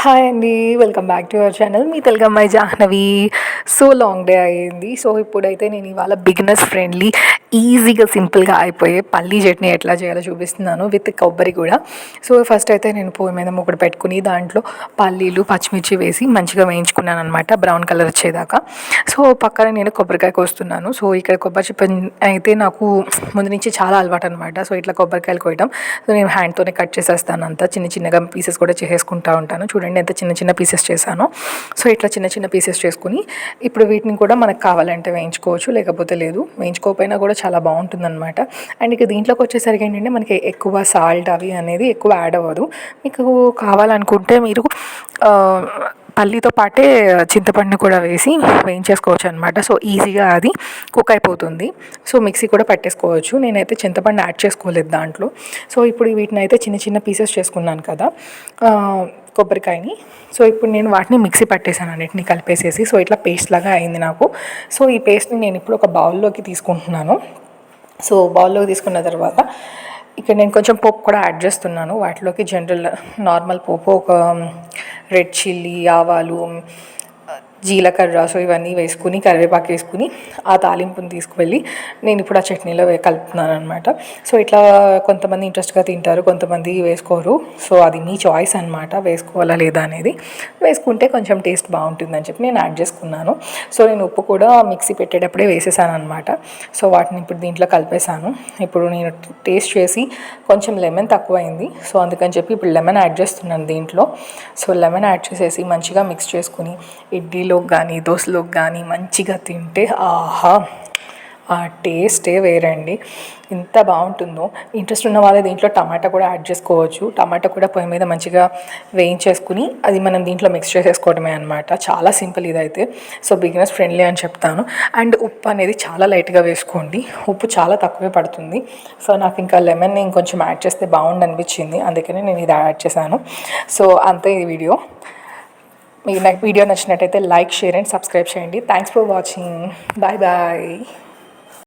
Hi అండి. Welcome back to our channel. మీ తెలుగు అమ్మాయి జాహ్నవి. సో లాంగ్ డే అయ్యింది. సో ఇప్పుడైతే నేను ఇవాళ బిగినర్స్ ఫ్రెండ్లీ ఈజీగా సింపుల్గా అయిపోయే పల్లీ చట్నీ ఎట్లా చేయాలో చూపిస్తున్నాను విత్ కొబ్బరి కూడా. సో ఫస్ట్ అయితే నేను పొయ్యి మీద ముగ్గుడు పెట్టుకుని దాంట్లో పల్లీలు పచ్చిమిర్చి వేసి మంచిగా వేయించుకున్నాను అనమాట, బ్రౌన్ కలర్ వచ్చేదాకా. సో పక్కన నేను కొబ్బరికాయ కోస్తున్నాను. సో ఇక్కడ కొబ్బరి చిప్ప అయితే నాకు ముందు నుంచి చాలా అలవాటు అనమాట. సో ఇట్లా కొబ్బరికాయలు కోయడం సో నేను హ్యాండ్తోనే కట్ చేసేస్తాను, అంతా చిన్న చిన్నగా పీసెస్ కూడా చేసేసుకుంటూ ఉంటాను. చూడండి ఎంత చిన్న చిన్న పీసెస్ చేశాను. సో ఇట్లా చిన్న చిన్న పీసెస్ చేసుకుని ఇప్పుడు వీటిని కూడా మనకు కావాలంటే వేయించుకోవచ్చు, లేకపోతే లేదు. వేయించుకోకపోయినా కూడా చాలా బాగుంటుందన్నమాట. అండ్ ఇక దీంట్లోకి వచ్చేసరికి ఏంటంటే మనకి ఎక్కువ సాల్ట్ అవి అనేది ఎక్కువ యాడ్ అవ్వదు. మీకు కావాలనుకుంటే మీరు పల్లీతో పాటే చింతపండు కూడా వేసి వేయించేసుకోవచ్చు అనమాట. సో ఈజీగా అది కుక్ అయిపోతుంది. సో మిక్సీ కూడా పట్టేసుకోవచ్చు. నేనైతే చింతపండు యాడ్ చేసుకోలేదు దాంట్లో. సో ఇప్పుడు వీటిని అయితే చిన్న చిన్న పీసెస్ చేసుకున్నాను కదా కొబ్బరికాయని. సో ఇప్పుడు నేను వాటిని మిక్సీ పట్టేసాను, అన్నిటిని కలిపేసేసి. సో ఇట్లా పేస్ట్ లాగా అయింది నాకు. సో ఈ పేస్ట్ని నేను ఇప్పుడు ఒక బౌల్లోకి తీసుకుంటున్నాను. సో బౌల్లోకి తీసుకున్న తర్వాత ఇక్కడ నేను కొంచెం పోపు కూడా యాడ్ చేస్తున్నాను వాటిలోకి. జనరల్ నార్మల్ పోపు, ఒక రెడ్ చిల్లీ, ఆవాలు, జీలకర్ర, సో ఇవన్నీ వేసుకుని కరివేపాకు వేసుకుని ఆ తాలింపుని తీసుకువెళ్ళి నేను ఇప్పుడు ఆ చట్నీలో కలుపుతున్నాను అనమాట. సో ఇట్లా కొంతమంది ఇంట్రెస్ట్గా తింటారు, కొంతమంది వేసుకోరు. సో అది మీ చాయిస్ అనమాట, వేసుకోవాలా లేదా అనేది. వేసుకుంటే కొంచెం టేస్ట్ బాగుంటుందని చెప్పి నేను యాడ్ చేసుకున్నాను. సో నేను ఉప్పు కూడా మిక్సీ పెట్టేటప్పుడే వేసేసాను అనమాట. సో వాటిని ఇప్పుడు దీంట్లో కలిపేశాను. ఇప్పుడు నేను టేస్ట్ చేసి కొంచెం లెమన్ తక్కువైంది, సో అందుకని చెప్పి ఇప్పుడు లెమన్ యాడ్ చేస్తున్నాను దీంట్లో. సో లెమన్ యాడ్ చేసేసి మంచిగా మిక్స్ చేసుకుని ఇడ్లీలో కానీ దోశలోకి కానీ మంచిగా తింటే ఆహా, ఆ టేస్టే వేరండి, ఎంత బాగుంటుందో. ఇంట్రెస్ట్ ఉన్న వాళ్ళు దీంట్లో టమాటా కూడా యాడ్ చేసుకోవచ్చు. టమాటా కూడా పొయ్యి మీద మంచిగా వేయించేసుకుని అది మనం దీంట్లో మిక్స్ చేసేసుకోవడమే అనమాట. చాలా సింపుల్ ఇదైతే. సో బిగినర్స్ ఫ్రెండ్లీ అని చెప్తాను. అండ్ ఉప్పు అనేది చాలా లైట్గా వేసుకోండి, ఉప్పు చాలా తక్కువే పడుతుంది. సో నాకు ఇంకా లెమన్ని ఇంకొంచెం యాడ్ చేస్తే బాగుండు అనిపించింది, అందుకని నేను ఇది యాడ్ చేశాను. సో అంతే ఈ వీడియో. మీకు నాకు వీడియో నచ్చినట్టయితే లైక్, షేర్ అండ్ సబ్స్క్రైబ్ చేయండి. Thanks for watching. Bye bye.